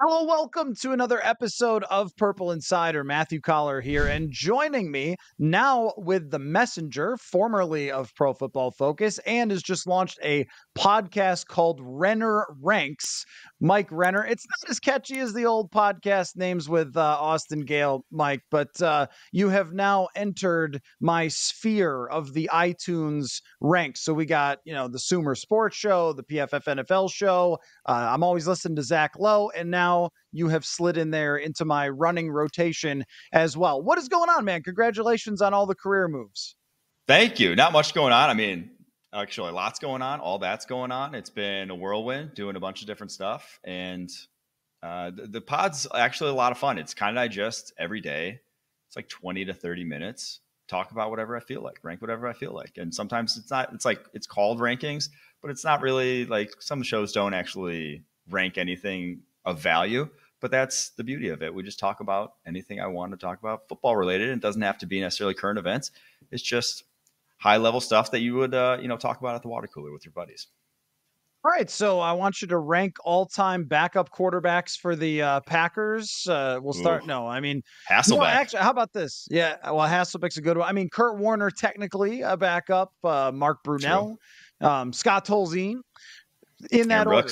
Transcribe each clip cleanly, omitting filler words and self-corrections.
Hello, welcome to another episode of Purple Insider. Matthew Coller here, and joining me now with the Messenger, formerly of Pro Football Focus, and has just launched a podcast called Renner Ranks. Mike Renner. It's not as catchy as the old podcast names with Austin Gale, Mike, but you have now entered my sphere of the iTunes ranks. So we got, the Sumer Sports Show, the PFF NFL Show. I'm always listening to Zach Lowe, and now you have slid in there into my running rotation as well. What is going on, man? Congratulations on all the career moves. Thank you. Not much going on. I mean, actually, lots going on. All that's going on. It's been a whirlwind, doing a bunch of different stuff. And the pod's actually a lot of fun. It's kind of digest every day. It's like 20 to 30 minutes. Talk about whatever I feel like, rank whatever I feel like. And sometimes it's called rankings, but it's not really like some shows don't actually rank anything of value. But that's the beauty of it. We just talk about anything I want to talk about football related. It doesn't have to be necessarily current events. It's just high level stuff that you would, talk about at the water cooler with your buddies. All right, so I want you to rank all-time backup quarterbacks for the Packers. We'll start. No, I mean Hasselbeck. Actually, how about this? Yeah, well, Hasselbeck's a good one. I mean, Kurt Warner technically a backup. Mark Brunell, Scott Tolzien, in that order.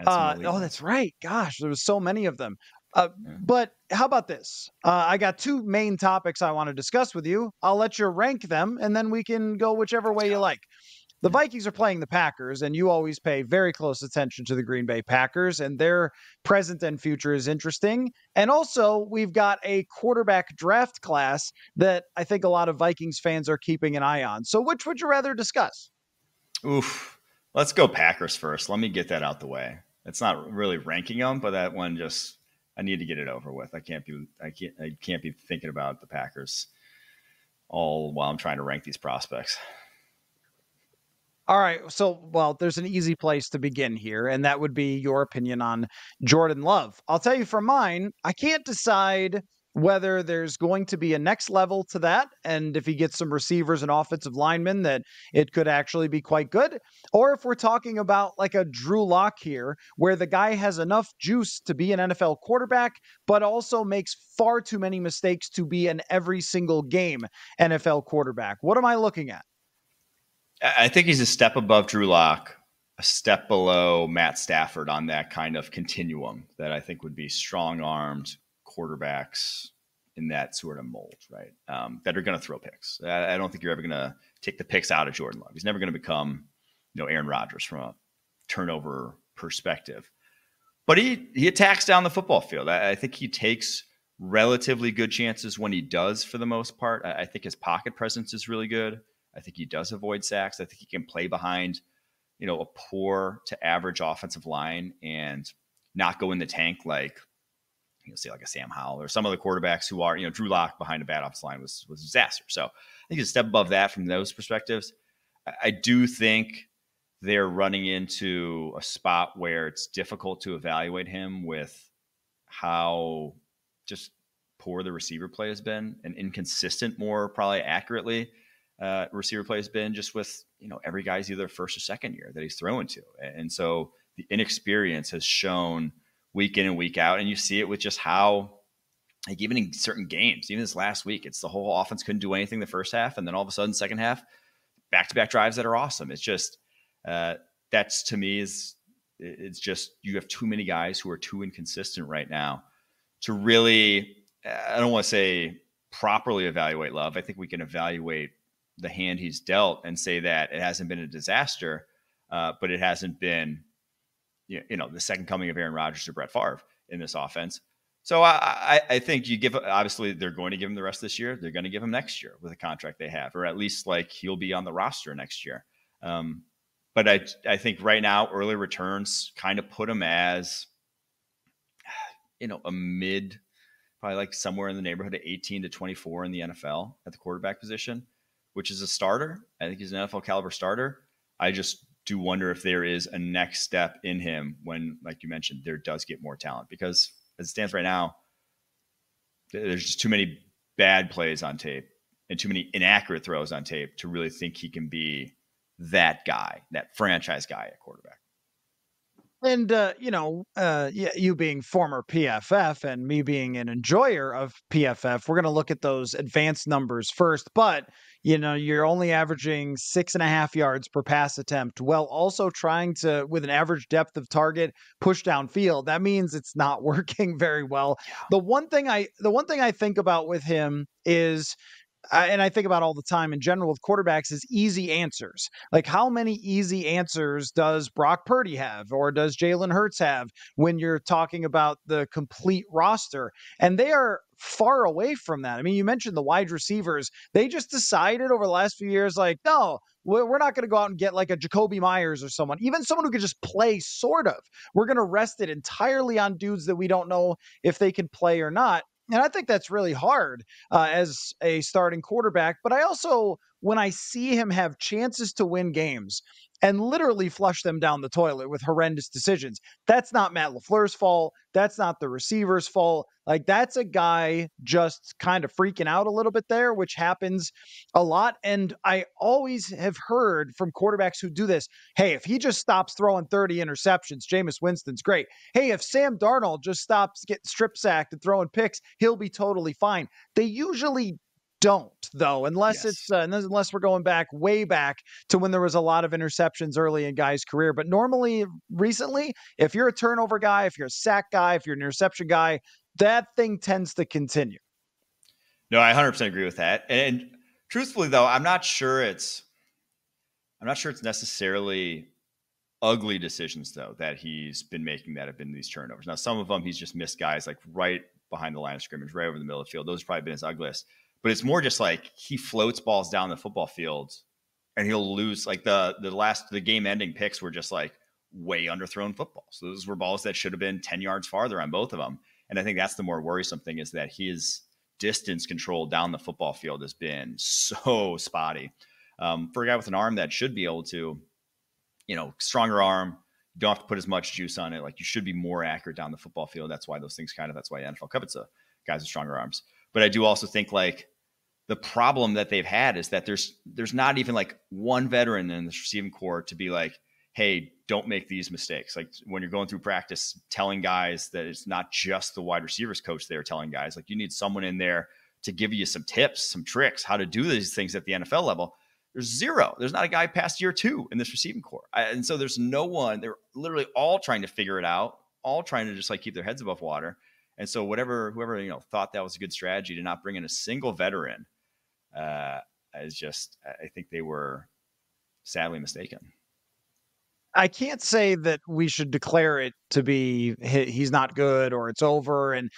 That's right. Gosh, there was so many of them. But how about this? I got two main topics I want to discuss with you. I'll let you rank them, and then we can go whichever way you like. The Vikings are playing the Packers, and you always pay very close attention to the Green Bay Packers, and their present and future is interesting. And also, we've got a quarterback draft class that I think a lot of Vikings fans are keeping an eye on. So which would you rather discuss? Oof. Let's go Packers first. Let me get that out the way. It's not really ranking them, but that one just I need to get it over with. I can't be thinking about the Packers all while I'm trying to rank these prospects. All right. So, there's an easy place to begin here, and that would be your opinion on Jordan Love. I'll tell you for mine, I can't decide whether there's going to be a next level to that, and if he gets some receivers and offensive linemen, that it could actually be quite good, or if we're talking about like a Drew Lock here, where the guy has enough juice to be an NFL quarterback, but also makes far too many mistakes to be an every single game NFL quarterback. What am I looking at? I think he's a step above Drew Lock, a step below Matt Stafford on that kind of continuum that I think would be strong-armed quarterbacks in that sort of mold, right? That are going to throw picks. I don't think you're ever going to take the picks out of Jordan Love. He's never going to become, Aaron Rodgers from a turnover perspective. But he attacks down the football field. I think he takes relatively good chances when he does, for the most part. I think his pocket presence is really good. I think he does avoid sacks. I think he can play behind, a poor to average offensive line and not go in the tank like, say like a Sam Howell or some of the quarterbacks who are, Drew Lock behind a bad offensive line was a disaster. So I think he's a step above that from those perspectives. I do think they're running into a spot where it's difficult to evaluate him with how just poor the receiver play has been and inconsistent, more probably accurately. Receiver play has been just with, every guy's either first or second year that he's throwing to. And so the inexperience has shown week in and week out. And you see it with just how, like, even in certain games, even this last week, it's the whole offense couldn't do anything the first half. And then all of a sudden, second half, back-to-back drives that are awesome. It's just, that's to me it's just, you have too many guys who are too inconsistent right now to really, I don't want to say properly evaluate Love. I think we can evaluate the hand he's dealt and say that it hasn't been a disaster, but it hasn't been, the second coming of Aaron Rodgers or Brett Favre in this offense. So I think obviously they're going to give him the rest of this year. They're going to give him next year with a contract they have, or at least like he'll be on the roster next year. But I think right now early returns kind of put him as, a mid, probably like somewhere in the neighborhood of 18 to 24 in the NFL at the quarterback position, which is a starter. I think he's an NFL caliber starter. I just do wonder if there is a next step in him when, like you mentioned, there does get more talent, because as it stands right now, there's just too many bad plays on tape and too many inaccurate throws on tape to really think he can be that guy, that franchise guy at quarterback. And, you being former PFF and me being an enjoyer of PFF, we're going to look at those advanced numbers first. But, you're only averaging 6.5 yards per pass attempt while also trying to, with an average depth of target, push downfield. That means it's not working very well. Yeah. The one thing I think about with him is and I think about all the time in general with quarterbacks is easy answers. Like, how many easy answers does Brock Purdy have, or does Jalen Hurts have when you're talking about the complete roster? And they are far away from that. I mean, you mentioned the wide receivers. They just decided over the last few years, like, no, we're not going to go out and get like a Jacoby Myers or someone, even someone who could just play sort of. We're going to rest it entirely on dudes that we don't know if they can play or not. And I think that's really hard as a starting quarterback. But I also, when I see him have chances to win games and literally flush them down the toilet with horrendous decisions, that's not Matt LaFleur's fault. That's not the receiver's fault. Like, that's a guy just kind of freaking out a little bit there, which happens a lot. And I always have heard from quarterbacks who do this, hey, if he just stops throwing 30 interceptions, Jameis Winston's great. Hey, if Sam Darnold just stops getting strip sacked and throwing picks, he'll be totally fine. They usually don't, though, unless Yes. unless we're going back way back to when there was a lot of interceptions early in guys' career. But normally, recently, if you're a turnover guy, if you're a sack guy, if you're an interception guy, that thing tends to continue. No, I 100% agree with that. And truthfully, though, I'm not sure it's necessarily ugly decisions though that he's been making that have been these turnovers. Now, some of them he's just missed guys like right behind the line of scrimmage, right over the middle of the field. Those have probably been his ugliest. But it's more just like he floats balls down the football field and he'll lose. Like the game ending picks were just like way underthrown footballs. So those were balls that should have been 10 yards farther on both of them. And I think that's the more worrisome thing, is that his distance control down the football field has been so spotty. For a guy with an arm that should be able to, stronger arm, you don't have to put as much juice on it. Like, you should be more accurate down the football field. That's why that's why the NFL covets guys with stronger arms. But I do also think like the problem that they've had is that there's not even like one veteran in this receiving core to be like, hey, don't make these mistakes. Like, when you're going through practice, telling guys that it's not just the wide receivers coach they're telling guys, like, you need someone in there to give you some tips, some tricks, how to do these things at the NFL level. There's zero. There's not a guy past year 2 in this receiving core. And so there's no one. They're literally all trying to figure it out, all trying to just like keep their heads above water. And so whoever thought that was a good strategy to not bring in a single veteran is just, I think they were sadly mistaken. I can't say that we should declare it to be he's not good or it's over, and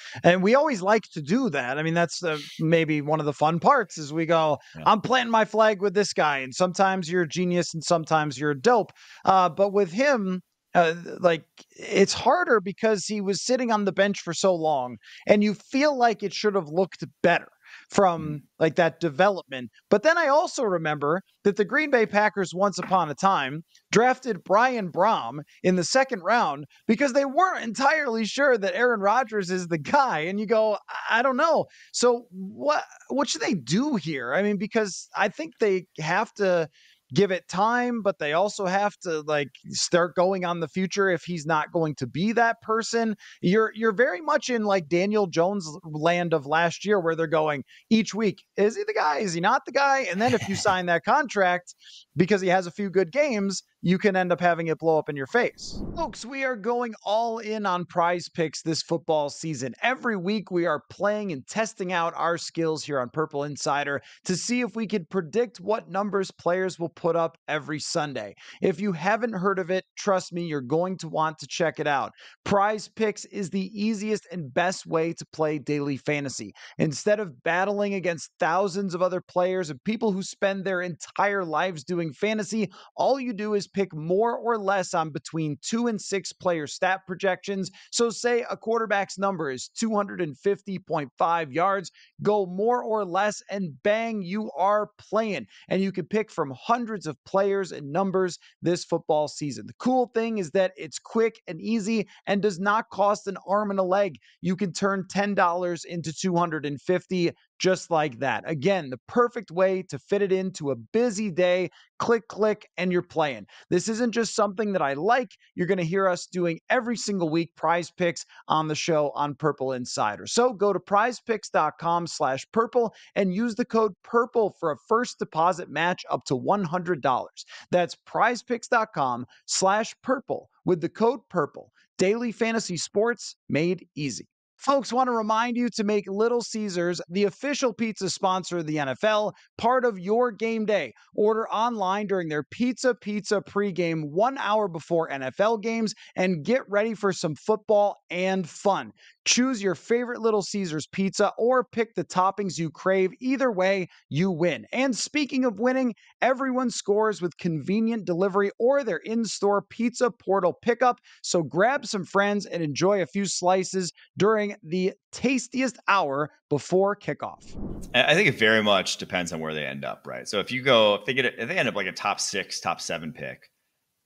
we always like to do that. I mean, that's maybe one of the fun parts is we go, Yeah. I'm planting my flag with this guy, and sometimes you're a genius and sometimes you're a dope. But with him, like, it's harder because he was sitting on the bench for so long, and you feel like it should have looked better from like that development. But then I also remember that the Green Bay Packers once upon a time drafted Brian Brom in the second round because they weren't entirely sure that Aaron Rodgers is the guy. And you go, I don't know. So what should they do here? I mean, because I think they have to give it time, but they also have to like start going on the future if he's not going to be that person. You're very much in like Daniel Jones land of last year, where they're going each week, is he the guy? Is he not the guy? And then if you sign that contract because he has a few good games, you can end up having it blow up in your face. Folks, we are going all in on Prize Picks this football season. Every week we are playing and testing out our skills here on Purple Insider to see if we can predict what numbers players will put up every Sunday. If you haven't heard of it, trust me, you're going to want to check it out. Prize Picks is the easiest and best way to play daily fantasy. Instead of battling against thousands of other players and people who spend their entire lives doing fantasy, all you do is pick more or less on between 2 and 6 player stat projections. So say a quarterback's number is 250.5 yards, go more or less, and bang, you are playing. And you can pick from hundreds of players and numbers this football season. The cool thing is that it's quick and easy and does not cost an arm and a leg. You can turn $10 into $250 just like that. Again, the perfect way to fit it into a busy day. Click, click, and you're playing. This isn't just something that I like. You're going to hear us doing every single week, Prize Picks on the show on Purple Insider. So go to prizepicks.com/purple and use the code PURPLE for a first deposit match up to $100. That's prizepicks.com/purple with the code PURPLE. Daily fantasy sports made easy. Folks, want to remind you to make Little Caesars the official pizza sponsor of the NFL part of your game day. Order online during their Pizza pregame 1 hour before NFL games and get ready for some football and fun. Choose your favorite Little Caesars pizza or pick the toppings you crave. Either way, you win. And speaking of winning, everyone scores with convenient delivery or their in-store pizza portal pickup. So grab some friends and enjoy a few slices during the tastiest hour before kickoff. I think it very much depends on where they end up, right? So if they end up like a top 6, top 7 pick,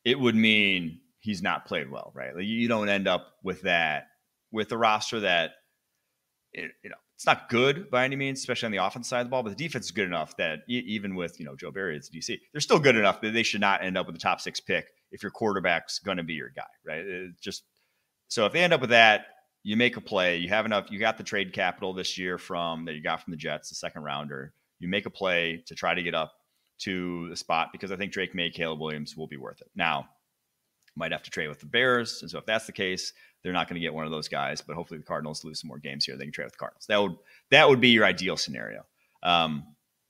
it would mean he's not played well, right? Like you don't end up with that, with a roster that, it's not good by any means, especially on the offense side of the ball, but the defense is good enough that even with, Joe Barry as DC, they're still good enough that they should not end up with a top 6 pick if your quarterback's going to be your guy, right? So if they end up with that, you make a play, you got the trade capital this year that you got from the Jets, the second rounder. You make a play to try to get up to the spot because I think Drake May, Caleb Williams will be worth it. Now, might have to trade with the Bears. And so if that's the case, they're not going to get one of those guys, but hopefully the Cardinals lose some more games here. They can trade with the Cardinals. That would be your ideal scenario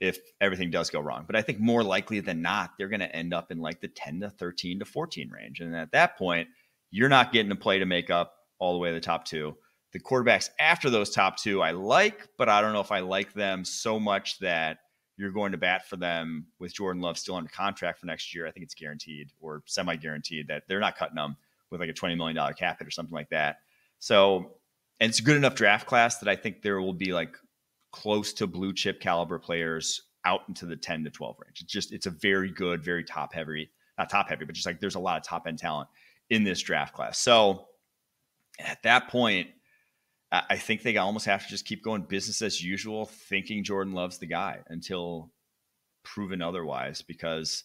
if everything does go wrong. But I think more likely than not, they're going to end up in like the 10 to 13 to 14 range. And at that point, you're not getting a play to make up all the way to the top 2. The quarterbacks after those top 2 I like, but I don't know if I like them so much that you're going to bat for them with Jordan Love still under contract for next year. I think it's guaranteed or semi-guaranteed that they're not cutting them with like a $20 million cap hit or something like that. So, and it's a good enough draft class that I think there will be like close to blue chip caliber players out into the 10 to 12 range. It's a very good, very not top heavy, but just like there's a lot of top end talent in this draft class. So at that point, I think they almost have to just keep going business as usual, thinking Jordan Love's the guy until proven otherwise, because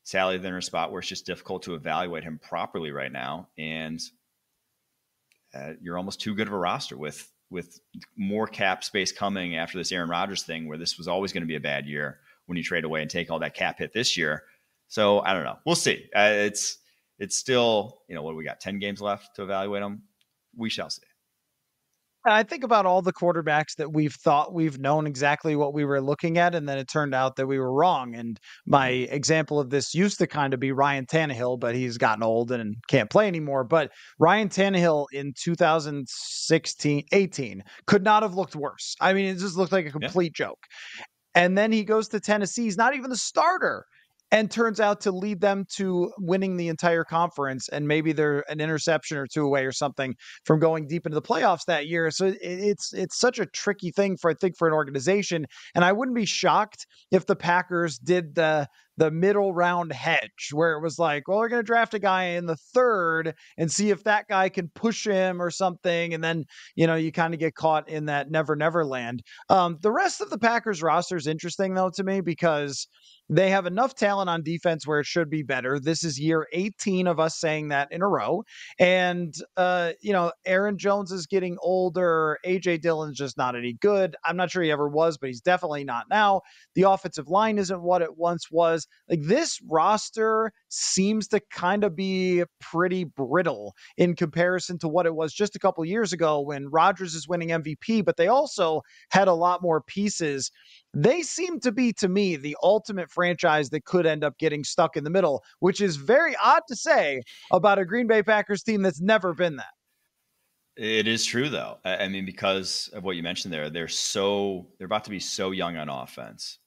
sadly they're in a spot where it's just difficult to evaluate him properly right now. And you're almost too good of a roster with more cap space coming after this Aaron Rodgers thing, where this was always going to be a bad year when you trade away and take all that cap hit this year. So I don't know. We'll see. It's still, what do we got? 10 games left to evaluate them. We shall see. I think about all the quarterbacks that we've thought we've known exactly what we were looking at, and then it turned out that we were wrong. And my example of this used to kind of be Ryan Tannehill, but he's gotten old and can't play anymore. But Ryan Tannehill in 2018 could not have looked worse. I mean, it just looked like a complete joke. And then he goes to Tennessee. He's not even the starter, and turns out to lead them to winning the entire conference. And maybe they're an interception or 2 away or something from going deep into the playoffs that year. So it's such a tricky thing for an organization. And I wouldn't be shocked if the Packers did the middle round hedge, where it was like, well, we're going to draft a guy in the 3rd and see if that guy can push him or something. And then, you kind of get caught in that never land. The rest of the Packers roster is interesting though to me, because they have enough talent on defense where it should be better. This is year 18 of us saying that in a row. And, Aaron Jones is getting older. AJ Dillon's just not any good. I'm not sure he ever was, but he's definitely not now. The offensive line isn't what it once was. Like, this roster seems to kind of be pretty brittle in comparison to what it was just a couple years ago when Rodgers is winning MVP, but they also had a lot more pieces. They seem to be, to me, the ultimate franchise that could end up getting stuck in the middle, which is very odd to say about a Green Bay Packers team that's never been that. It is true, though. I mean, because of what you mentioned there, they're about to be so young on offense.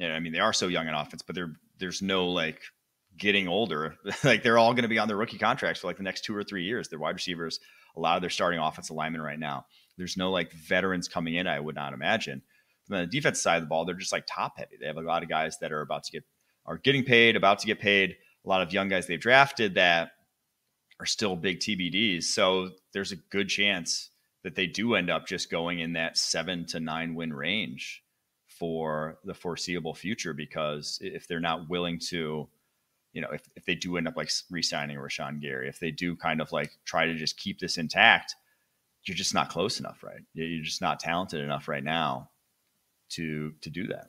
I mean, they are so young on offense, but there's no like getting older. Like, they're all going to be on their rookie contracts for like the next 2 or 3 years. They're wide receivers, a lot of their starting offensive linemen right now. There's no like veterans coming in, I would not imagine. From the defense side of the ball, they're just like top heavy. They have a lot of guys that are about to get paid. A lot of young guys they've drafted that are still big TBDs. So there's a good chance that they do end up just going in that 7 to 9 win range for the foreseeable future, because if they're not willing to, if they do end up like re-signing Rashawn Gary, if they do kind of like try to just keep this intact, you're just not close enough, right? You're just not talented enough right now to do that.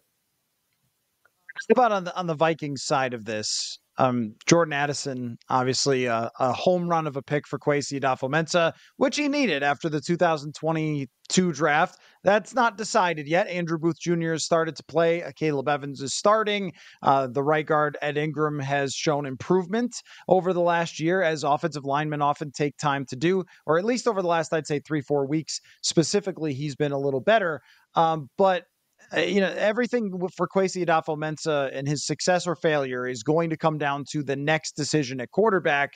How about on the Vikings side of this? Jordan Addison, obviously a home run of a pick for Kwesi Adofo-Mensah, which he needed after the 2022 draft. That's not decided yet. Andrew Booth Jr. has started to play. Caleb Evans is starting. The right guard, Ed Ingram, has shown improvement over the last year, as offensive linemen often take time to do, or at least over the last, I'd say, 3-4 weeks. Specifically, he's been a little better. But everything for Kwesi Adofo-Mensah and his success or failure is going to come down to the next decision at quarterback.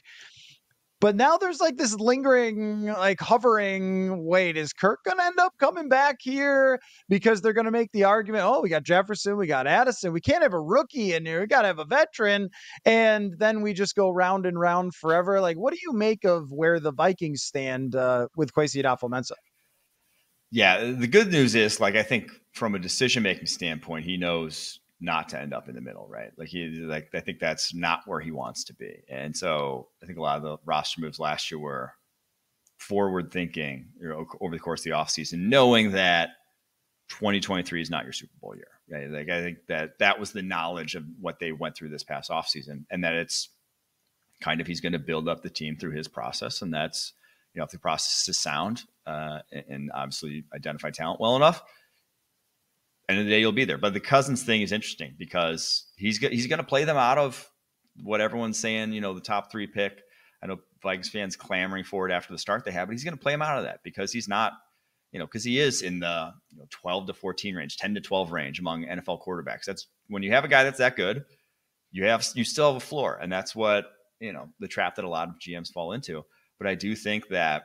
But now there's like this lingering, like hovering, wait, is Kirk going to end up coming back here? Because they're going to make the argument, oh, we got Jefferson, we got Addison. We can't have a rookie in here. We got to have a veteran. And then we just go round and round forever. Like, what do you make of where the Vikings stand with Kwesi Adofo-Mensah? Yeah, the good news is, like, I think from a decision-making standpoint, he knows not to end up in the middle, right? I think that's not where he wants to be. And so I think a lot of the roster moves last year were forward thinking, over the course of the offseason, knowing that 2023 is not your Super Bowl year, right? Like, I think that was the knowledge of what they went through this past offseason, and that it's kind of, he's going to build up the team through his process. And that's, if the process is sound and obviously identify talent well enough, end of the day, you'll be there. But the Cousins thing is interesting because he's going to play them out of what everyone's saying, the top 3 pick. I know Vikings fans clamoring for it after the start they have, but he's going to play them out of that because he's not, because he is in the 12 to 14 range, 10 to 12 range among NFL quarterbacks. That's when you have a guy that's that good, you still have a floor. And that's what, the trap that a lot of GMs fall into. But I do think that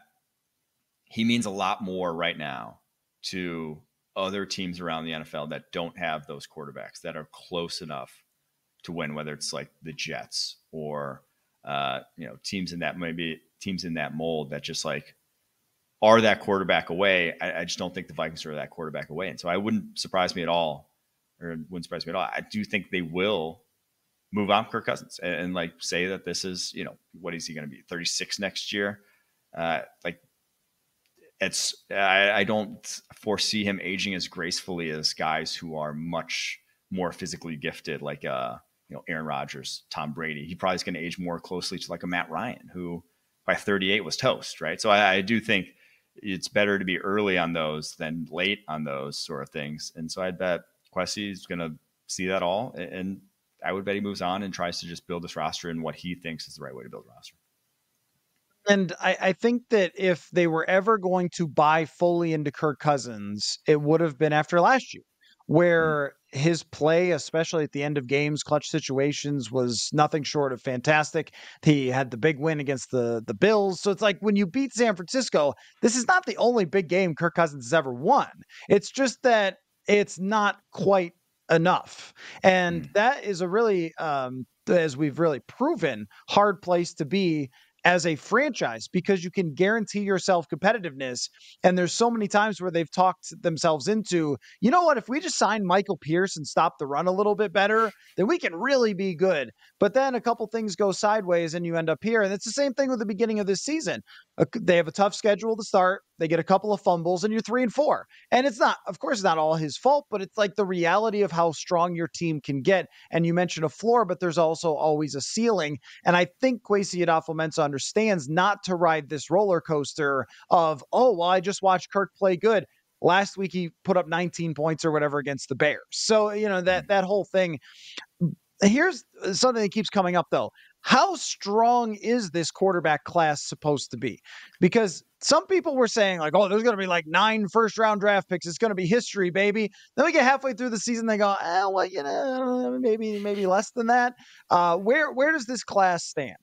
he means a lot more right now to other teams around the NFL that don't have those quarterbacks that are close enough to win, whether it's like the Jets or, teams in that mold that just like are that quarterback away. I just don't think the Vikings are that quarterback away. And so I wouldn't surprise me at all. I do think they will move on Kirk Cousins and like say that this is, what is he going to be, 36 next year? I don't foresee him aging as gracefully as guys who are much more physically gifted, like Aaron Rodgers, Tom Brady. He probably is going to age more closely to like a Matt Ryan, who by 38 was toast, right? So I do think it's better to be early on those than late on those sort of things. And so I'd bet Kwesi is going to see that all, and I would bet he moves on and tries to just build this roster in what he thinks is the right way to build a roster. And I think that if they were ever going to buy fully into Kirk Cousins, it would have been after last year, where his play, especially at the end of games, clutch situations, was nothing short of fantastic. He had the big win against the Bills. So it's like when you beat San Francisco, this is not the only big game Kirk Cousins has ever won. It's just that it's not quite enough. And that is a really, as we've really proven, hard place to be as a franchise, because you can guarantee yourself competitiveness. And there's so many times where they've talked themselves into, you know what, if we just sign Michael Pierce and stop the run a little bit better, then we can really be good. But then a couple things go sideways and you end up here. And it's the same thing with the beginning of this season. They have a tough schedule to start. They get a couple of fumbles and you're 3-4. And it's not, of course, not all his fault, but it's like the reality of how strong your team can get. And you mentioned a floor, but there's also always a ceiling. And I think Kwesi Adofo-Mensah understands not to ride this roller coaster of, oh, well, I just watched Kirk play good. Last week, he put up 19 points or whatever against the Bears. So, that whole thing. Here's something that keeps coming up, though. How strong is this quarterback class supposed to be? Because some people were saying like, oh, there's going to be like 9 first-round draft picks. It's going to be history, baby. Then we get halfway through the season. They go, maybe less than that. Where does this class stand?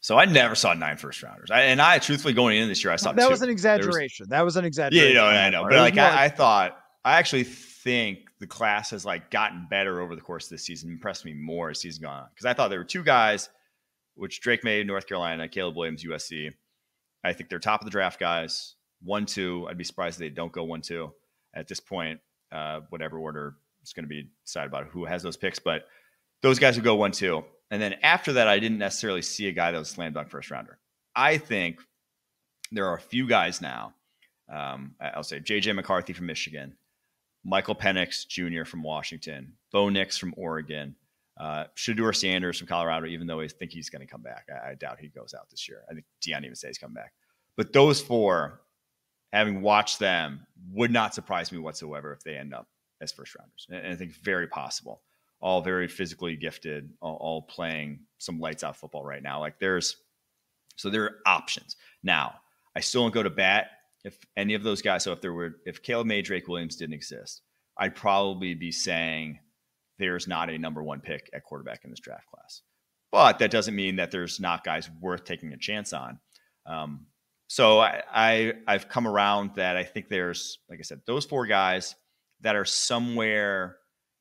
So I never saw 9 first rounders. I truthfully going into this year, I saw that 2. Was an exaggeration. That was an exaggeration. Yeah, I know. But like I actually think the class has like gotten better over the course of this season, impressed me more as season gone on. Because I thought there were 2 guys, which Drake May, North Carolina, Caleb Williams, USC. I think they're top of the draft guys. 1-2. I'd be surprised if they don't go 1-2 at this point. Whatever order is going to be decided about who has those picks, but those guys would go 1-2. And then after that, I didn't necessarily see a guy that was slam dunk first rounder. I think there are a few guys now. I'll say J.J. McCarthy from Michigan, Michael Penix Jr. from Washington, Bo Nix from Oregon, Shedeur Sanders from Colorado, even though I think he's going to come back. I doubt he goes out this year. I think Deion even says he's coming back. But those four, having watched them, would not surprise me whatsoever if they end up as first rounders. And I think very possible. All very physically gifted, all playing some lights out football right now. There are options. Now, I still don't go to bat if any of those guys. So if Caleb May, Drake Williams didn't exist, I'd probably be saying there's not a number one pick at quarterback in this draft class. But that doesn't mean that there's not guys worth taking a chance on. So I've come around that I think there's, like I said, those four guys that are somewhere.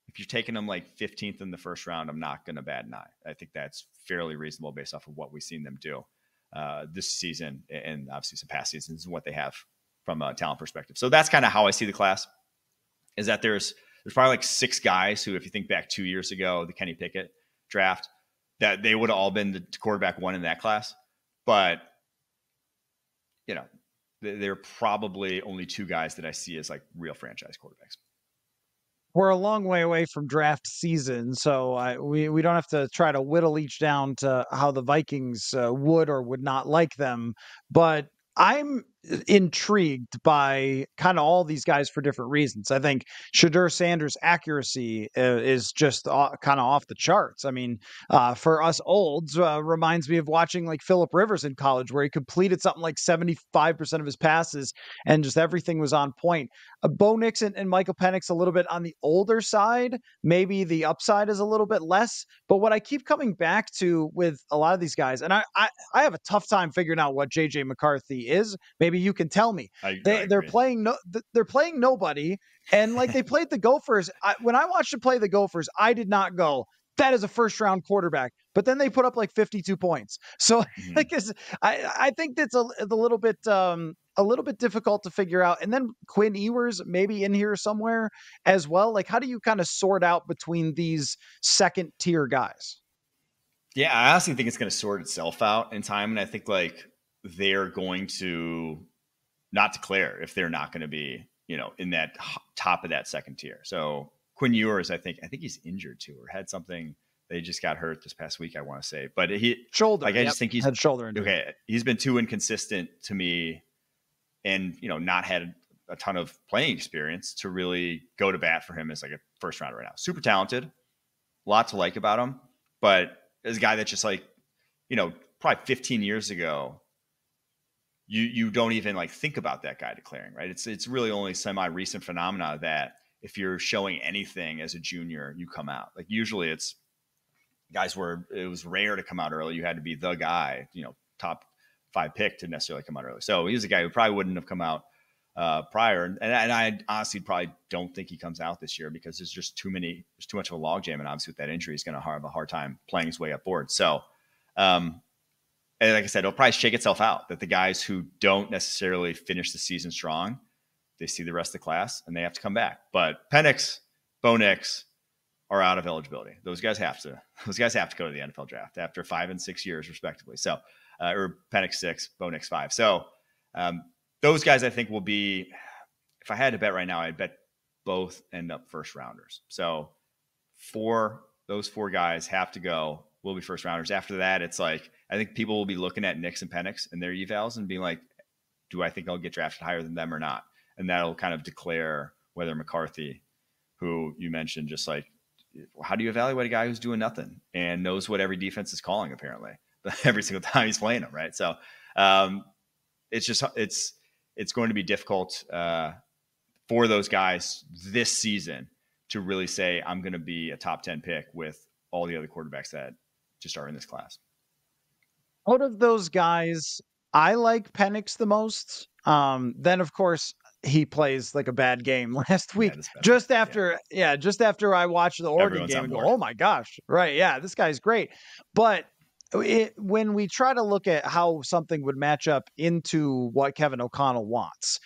If you're taking them 15th in the first round, I'm not going to bat an eye. I think that's fairly reasonable based off of what we've seen them do this season and obviously some past seasons and what they have from a talent perspective. So that's kind of how I see the class, is that there's probably 6 guys who, if you think back 2 years ago, the Kenny Pickett draft, that they would have all been the quarterback one in that class. But, there are probably only 2 guys that I see as real franchise quarterbacks. We're a long way away from draft season, so we don't have to try to whittle each down to how the Vikings would or would not like them. But I'm intrigued by kind of all these guys for different reasons. I think Shedeur Sanders' accuracy is just kind of off the charts. I mean, for us olds, reminds me of watching Phillip Rivers in college, where he completed something like 75% of his passes and just everything was on point. Bo Nix and Michael Penix a little bit on the older side. Maybe the upside is a little bit less. But what I keep coming back to with a lot of these guys, and I have a tough time figuring out what J.J. McCarthy is. Maybe you can tell me. They're playing nobody, and they played the Gophers. When I watched them play the Gophers, I did not go, that is a first round quarterback. But then they put up 52 points. So I think that's a little bit difficult to figure out. And then Quinn Ewers maybe in here somewhere as well. How do you kind of sort out between these second tier guys? Yeah, I honestly think it's going to sort itself out in time, and I think they're going to not declare if they're not going to be, in that top of that second tier. So Quinn Ewers, I think he's injured too, or had something. They just got hurt this past week, I want to say, but shoulder. I just think he's had shoulder injury. Okay. He's been too inconsistent to me, and not had a ton of playing experience to really go to bat for him as a first rounder right now. Super talented, a lot to like about him, but as a guy that's just probably 15 years ago, you don't even think about that guy declaring, right? It's really only semi-recent phenomena that if you're showing anything as a junior, you come out. Usually it's guys where it was rare to come out early. You had to be the guy, top 5 pick to necessarily come out early. So he's a guy who probably wouldn't have come out prior. And I honestly probably don't think he comes out this year because there's too much of a logjam. And obviously with that injury, he's going to have a hard time playing his way up board. So, and like I said, it'll probably shake itself out that the guys who don't necessarily finish the season strong, they see the rest of the class and they have to come back. But Penix, Bo Nix are out of eligibility. Those guys have to go to the NFL draft after 5 and 6 years respectively. So, or Penix 6, Bo Nix 5. So, those guys I think will be, if I had to bet right now, I'd bet both end up first rounders. So those 4 guys have to go, will be first rounders. After that, it's I think people will be looking at Nix and Penix and their evals and being do I think I'll get drafted higher than them or not? And that'll kind of declare whether McCarthy, who you mentioned, just how do you evaluate a guy who's doing nothing and knows what every defense is calling apparently every single time he's playing them, right? So it's going to be difficult for those guys this season to really say, I'm going to be a top 10 pick with all the other quarterbacks that just are in this class. Out of those guys, I like Penix the most. Then of course he plays a bad game last week. Just after I watched the Oregon game and go, oh my gosh. Right. Yeah. This guy's great. But when we try to look at how something would match up into what Kevin O'Connell wants,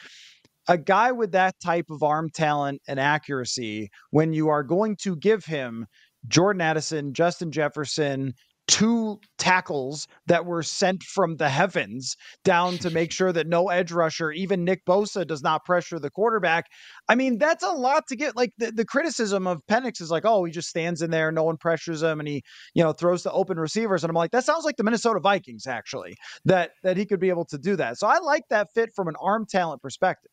a guy with that type of arm talent and accuracy, when you are going to give him Jordan Addison, Justin Jefferson, two tackles that were sent from the heavens down to make sure that no edge rusher, even Nick Bosa, does not pressure the quarterback. I mean, that's a lot to get. Like the criticism of Penix is like, oh, he just stands in there, no one pressures him, and he, throws to open receivers. And I'm like, that sounds like the Minnesota Vikings, actually, that he could be able to do that. So I like that fit from an arm talent perspective.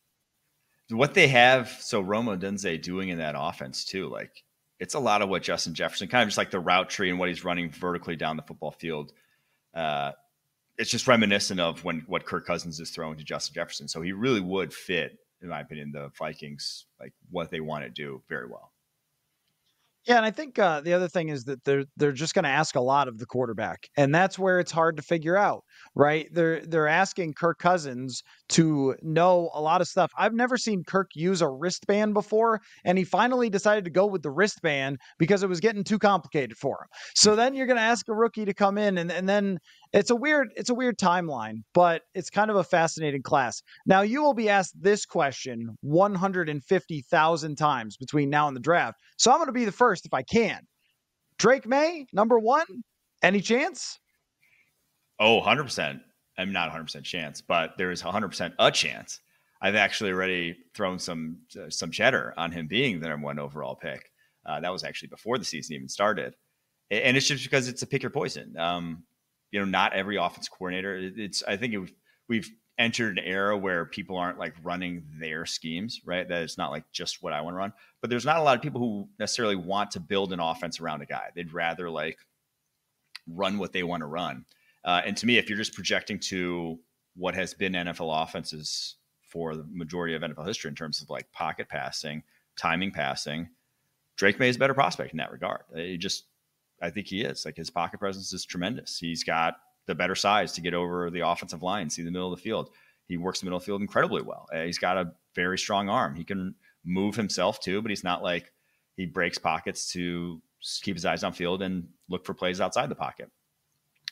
What they have, so Roma Dunze doing in that offense too, like it's a lot of what Justin Jefferson, kind of just like the route tree and what he's running vertically down the football field. It's just reminiscent of what Kirk Cousins is throwing to Justin Jefferson. So he really would fit, in my opinion, the Vikings, like what they want to do very well. Yeah, and I think the other thing is that they're just going to ask a lot of the quarterback, and that's where it's hard to figure out, right? They're asking Kirk Cousins to know a lot of stuff. I've never seen Kirk use a wristband before, and he finally decided to go with the wristband because it was getting too complicated for him. So then you're going to ask a rookie to come in, and then it's a weird timeline, but it's kind of a fascinating class. Now you will be asked this question 150,000 times between now and the draft, so I'm going to be the first if I can. Drake May, number one, any chance? Oh, 100%. I'm not 100% chance, but there is 100% a chance. I've actually already thrown some cheddar on him being the number one overall pick. That was actually before the season even started. And it's just because it's a pick your poison. Not every offense coordinator. We've entered an era where people aren't like running their schemes, right? That it's not like just what I want to run, but there's not a lot of people who necessarily want to build an offense around a guy. They'd rather like run what they want to run. And to me, if you're just projecting to what has been NFL offenses for the majority of NFL history in terms of like pocket passing, timing passing, Drake May is a better prospect in that regard. I think he is. Like his pocket presence is tremendous. He's got the better size to get over the offensive line, see the middle of the field. He works the middle of the field incredibly well. He's got a very strong arm. He can move himself too, but he's not like he breaks pockets to keep his eyes downfield and look for plays outside the pocket.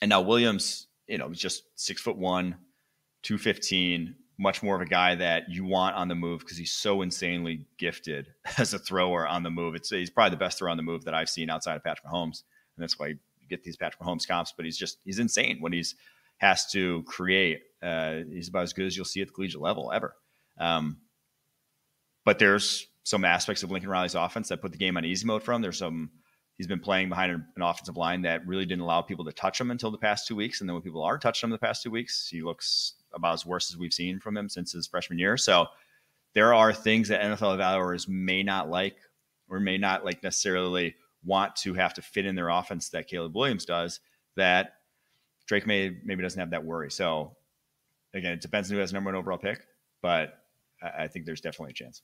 And now Williams, just 6'1", 215, much more of a guy that you want on the move because he's so insanely gifted as a thrower on the move. He's probably the best thrower on the move that I've seen outside of Patrick Mahomes. And that's why you get these Patrick Mahomes comps, but he's insane when has to create. He's about as good as you'll see at the collegiate level ever. But there's some aspects of Lincoln Riley's offense that put the game on easy mode for him. He's been playing behind an offensive line that really didn't allow people to touch him until the past 2 weeks. And then when people are touching him the past 2 weeks, he looks about as worse as we've seen from him since his freshman year. So there are things that NFL evaluators may not like or may not like necessarily want to have to fit in their offense that Caleb Williams does, that Drake maybe doesn't have that worry. So again, it depends on who has number one overall pick, but I think there's definitely a chance.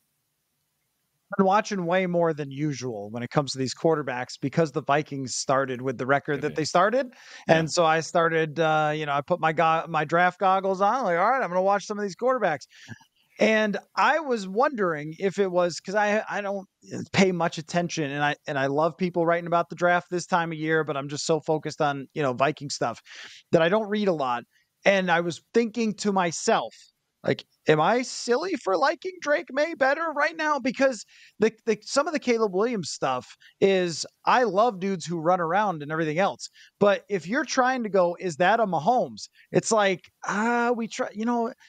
I've been watching way more than usual when it comes to these quarterbacks because the Vikings started with the record that they started. And so I started, I put my draft goggles on, like, all right, I'm going to watch some of these quarterbacks. And I was wondering if it was because I don't pay much attention, and I love people writing about the draft this time of year, but I'm just so focused on Viking stuff that I don't read a lot. And I was thinking to myself, like, am I silly for liking Drake May better right now? Because some of the Caleb Williams stuff is I love dudes who run around and everything else. But if you're trying to go, is that a Mahomes? It's like, we try,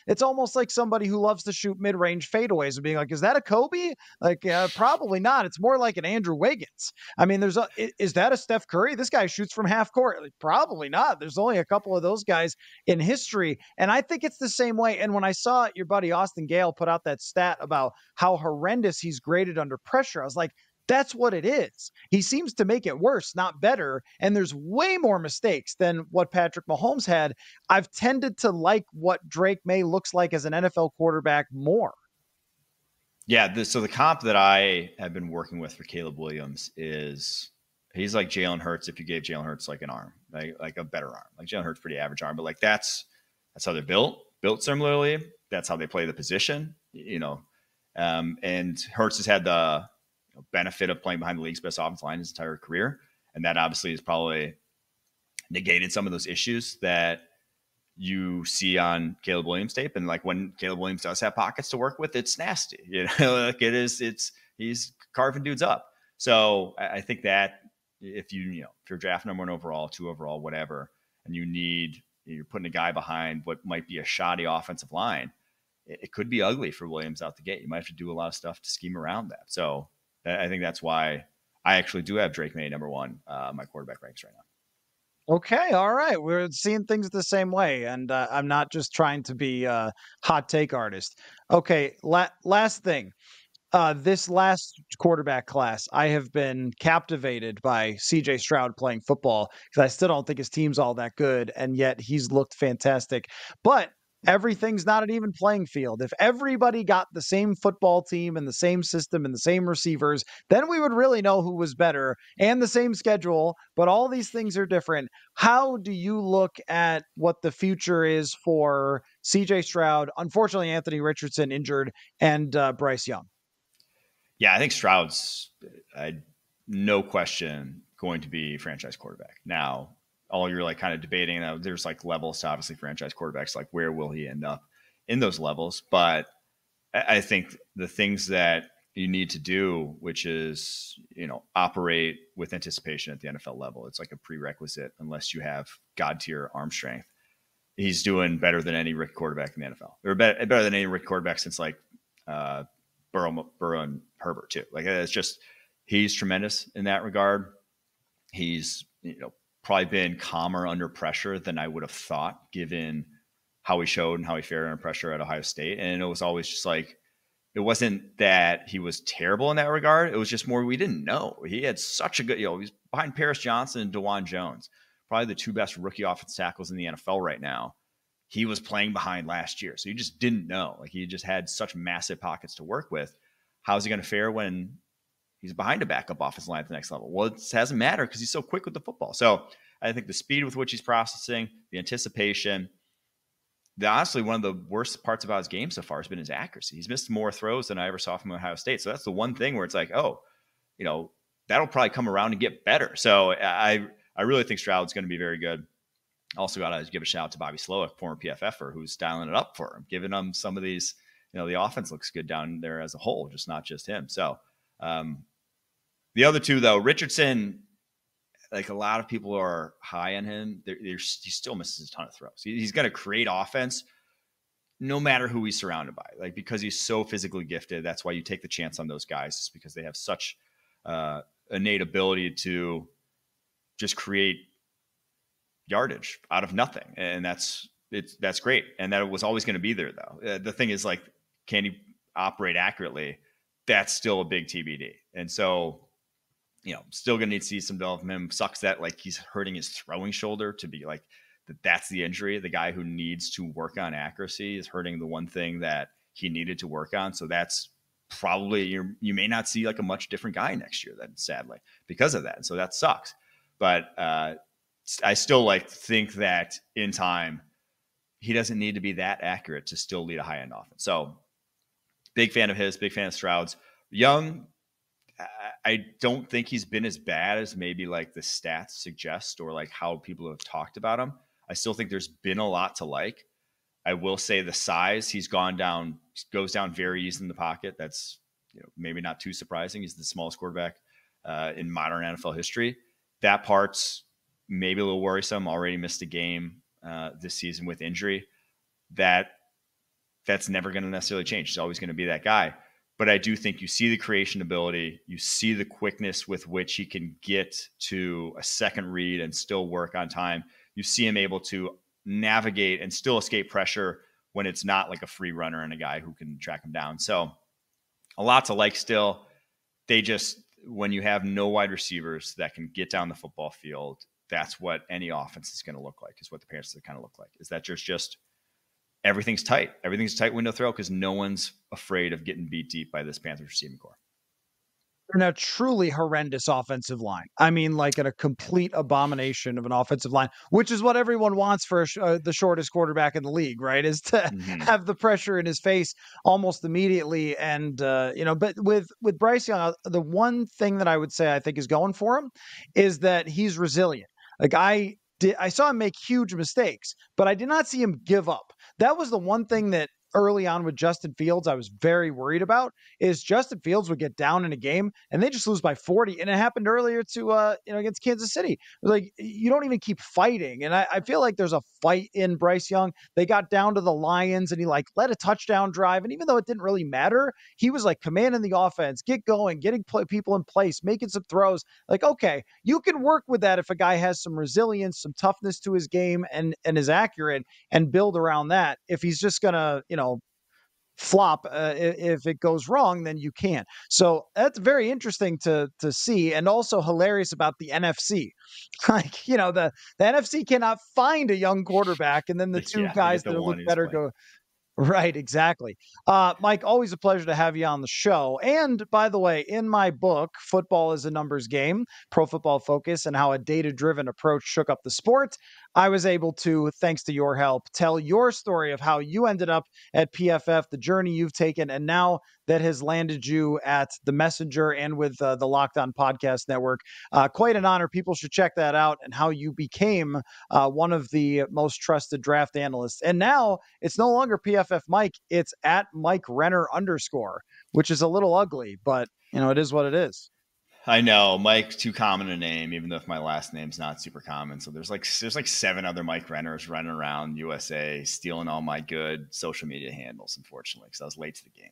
it's almost like somebody who loves to shoot mid-range fadeaways and being like, is that a Kobe? Like, probably not. It's more like an Andrew Wiggins. I mean, is that a Steph Curry? This guy shoots from half court. Like, probably not. There's only a couple of those guys in history. And I think it's the same way. And when I saw your buddy Austin Gale put out that stat about how horrendous he's graded under pressure, I was like, that's what it is. He seems to make it worse, not better. And there's way more mistakes than what Patrick Mahomes had. I've tended to like what Drake May looks like as an NFL quarterback more. Yeah. So the comp that I have been working with for Caleb Williams is he's like Jalen Hurts. If you gave Jalen Hurts like an arm, like a better arm, like Jalen Hurts, pretty average arm, but like that's how they're built similarly. That's how they play the position, and Hurts has had the benefit of playing behind the league's best offensive line his entire career. And that obviously is probably negated some of those issues that you see on Caleb Williams tape. And like when Caleb Williams does have pockets to work with, it's nasty. Like he's carving dudes up. So I think that if you're drafting number 1 overall, 2 overall, whatever, and you're putting a guy behind what might be a shoddy offensive line, it could be ugly for Williams out the gate. You might have to do a lot of stuff to scheme around that. So I think that's why I actually do have Drake May number 1, my quarterback ranks right now. Okay, all right. We're seeing things the same way, and I'm not just trying to be a hot take artist. Okay, last thing. This last quarterback class, I have been captivated by CJ Stroud playing football because I still don't think his team's all that good, and yet he's looked fantastic. But everything's not an even playing field. If everybody got the same football team and the same system and the same receivers, then we would really know who was better, and the same schedule, but all these things are different. How do you look at what the future is for CJ Stroud? Unfortunately, Anthony Richardson injured, and Bryce Young. Yeah, I think Stroud's no question going to be franchise quarterback. Now, all you're like kind of debating, there's like levels to obviously franchise quarterbacks, like where will he end up in those levels? But I think the things that you need to do, which is, operate with anticipation at the NFL level, it's like a prerequisite unless you have God tier arm strength. He's doing better than any rookie quarterback in the NFL, or better than any rookie quarterback since like Burrow and Herbert too. Like it's just, he's tremendous in that regard. He's, probably been calmer under pressure than I would have thought, given how he showed and how he fared under pressure at Ohio State. And it was always just like, it wasn't that he was terrible in that regard. It was just more, we didn't know. He had such a good, he's behind Paris Johnson and DeJuan Jones, probably the 2 best rookie offensive tackles in the NFL right now. He was playing behind last year. So you just didn't know. Like he just had such massive pockets to work with. How's he going to fare when he's behind a backup offensive line at the next level? Well, it hasn't mattered because he's so quick with the football. So I think the speed with which he's processing, the anticipation, honestly, one of the worst parts about his game so far has been his accuracy. He's missed more throws than I ever saw from Ohio State. So that's the one thing where it's like, that'll probably come around and get better. So I really think Stroud's going to be very good. Also got to give a shout out to Bobby Slowick, former PFFer, who's dialing it up for him, giving him some of these, the offense looks good down there as a whole, just not just him. So the other two, though, Richardson, like a lot of people are high on him. He still misses a ton of throws. He's going to create offense no matter who he's surrounded by, like because he's so physically gifted. That's why you take the chance on those guys, just because they have such innate ability to just create yardage out of nothing. And that's great. And that was always going to be there, though. The thing is, like, can he operate accurately? That's still a big TBD. And so, still going to need to see some development. Sucks that like he's hurting his throwing shoulder to be like that's the injury. The guy who needs to work on accuracy is hurting the one thing that he needed to work on. So that's probably you may not see like a much different guy next year then, sadly, because of that. And so that sucks. But I still think that in time, he doesn't need to be that accurate to still lead a high-end offense. So big fan of his, big fan of Stroud's. Young, I don't think he's been as bad as maybe like the stats suggest or like how people have talked about him. I still think there's been a lot to like. I will say the size, he's goes down very easy in the pocket. That's maybe not too surprising. He's the smallest quarterback in modern NFL history. That part's maybe a little worrisome. Already missed a game this season with injury. That's never going to necessarily change. He's always going to be that guy. But I do think you see the creation ability. You see the quickness with which he can get to a second read and still work on time. You see him able to navigate and still escape pressure when it's not like a free runner and a guy who can track him down. So a lot to like still. When you have no wide receivers that can get down the football field, that's what any offense is going to look like, is what the Panthers kind of look like. Is that just everything's tight. Everything's a tight window throw because no one's afraid of getting beat deep by this Panthers receiving core. And a truly horrendous offensive line. I mean, like a complete abomination of an offensive line, which is what everyone wants for the shortest quarterback in the league, right? Is to have the pressure in his face almost immediately. And, but with Bryce Young, the one thing that I would say I think is going for him is that he's resilient. Like I saw him make huge mistakes, but I did not see him give up. That was the one thing that early on with Justin Fields I was very worried about, is Justin Fields would get down in a game and they just lose by 40. And it happened earlier to against Kansas City. Like, you don't even keep fighting. And I feel like there's a fight in Bryce Young. They got down to the Lions and he like led a touchdown drive. And even though it didn't really matter, he was like commanding the offense, get going, getting people in place, making some throws. Like, okay, you can work with that if a guy has some resilience, some toughness to his game and is accurate, and build around that. If he's just gonna, flop if it goes wrong, then you can't. So that's very interesting to see, and also hilarious about the NFC. Like, the NFC cannot find a young quarterback, and then the two guys that look better go. Right, exactly. Mike, always a pleasure to have you on the show. And by the way, in my book, Football is a Numbers Game, Pro Football Focus, and How a Data-Driven Approach Shook Up the Sport, I was able to, thanks to your help, tell your story of how you ended up at PFF, the journey you've taken, and now that has landed you at The Messenger and with the Locked On Podcast Network. Quite an honor. People should check that out, and how you became one of the most trusted draft analysts. And now it's no longer PFF Mike, it's at Mike Renner _, which is a little ugly, but it is what it is. I know Mike's too common a name, even though if my last name's not super common. So there's like 7 other Mike Renners running around USA stealing all my good social media handles, unfortunately, because I was late to the game.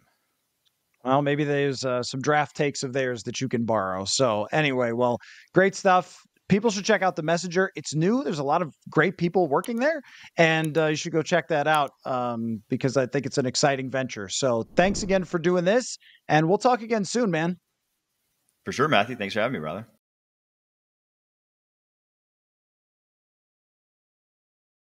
Well, maybe there's some draft takes of theirs that you can borrow. So anyway, well, great stuff. People should check out The Messenger. It's new. There's a lot of great people working there, and you should go check that out because I think it's an exciting venture. So thanks again for doing this, and we'll talk again soon, man. For sure, Matthew. Thanks for having me, brother.